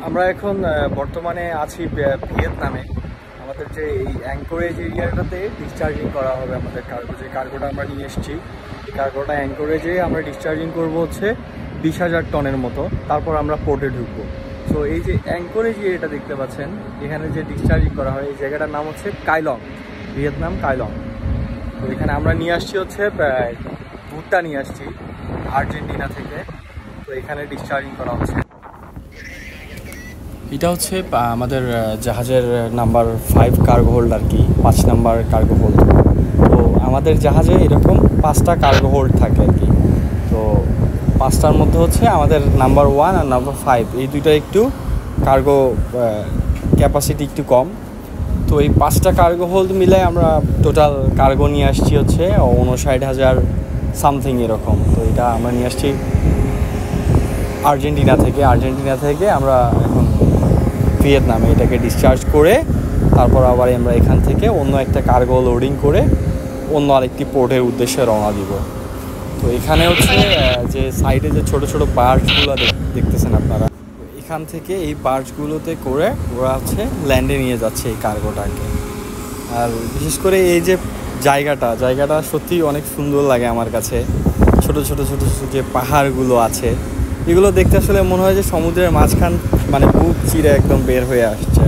আমরা এখন বর্তমানে আছি ভিয়েতনামে। আমাদের যে এই অ্যাঙ্করেজ এরিয়াটাতে ডিসচার্জিং করা হবে আমাদের কার্গো, যে কার্গোটা আমরা নিয়ে এসেছি। এই কার্গোটা অ্যাঙ্করেজে আমরা ডিসচার্জিং করব হচ্ছে 20,000 টনের মতো, তারপর আমরা পোর্টে ঢুকবো। সো এই যে অ্যাঙ্করেজ এরিয়াটা দেখতে পাচ্ছেন, এখানে যে ডিসচার্জিং করা হয় এই জায়গাটার নাম হচ্ছে কাইলং, ভিয়েতনাম কাইলং। তো এখানে আমরা নিয়ে আসছি হচ্ছে ভুট্টা নিয়ে আসছি আর্জেন্টিনা থেকে। তো এখানে ডিসচার্জিং করা হচ্ছে। এটা হচ্ছে আমাদের জাহাজের নাম্বার 5 কার্গো হোল্ড আর কি, 5 নাম্বার কার্গো হোল্ড। তো আমাদের জাহাজে এরকম 5টা কার্গো হোল্ড থাকে আর কি। তো 5টার মধ্যে হচ্ছে আমাদের নাম্বার 1 আর নাম্বার 5, এই দুইটা একটু কার্গো ক্যাপাসিটি একটু কম। তো এই 5টা কার্গো হোল্ড মিলে আমরা টোটাল কার্গো নিয়ে আসছি হচ্ছে 59,000 সামথিং এরকম। তো এটা আমরা নিয়ে আসছি আর্জেন্টিনা থেকে আমরা এখন ভিয়েতনামে এটাকে ডিসচার্জ করে তারপর আবার আমরা এখান থেকে অন্য একটা কার্গো লোডিং করে অন্য আরেকটি পোর্টের উদ্দেশ্যে রওনা দিব। তো এখানে হচ্ছে যে সাইডে যে ছোট ছোট বার্জগুলো দেখতেছেন আপনারা, এখান থেকে এই বার্জগুলোতে করে ওরা হচ্ছে ল্যান্ডে নিয়ে যাচ্ছে এই কার্গোটাকে। আর বিশেষ করে এই যে জায়গাটা সত্যিই অনেক সুন্দর লাগে আমার কাছে। ছোট ছোট যে পাহাড়গুলো আছে, এগুলো দেখতে আসলে মনে হয় যে সমুদ্রের মাঝখান মানে বুক চিরে একদম বের হয়ে আসছে।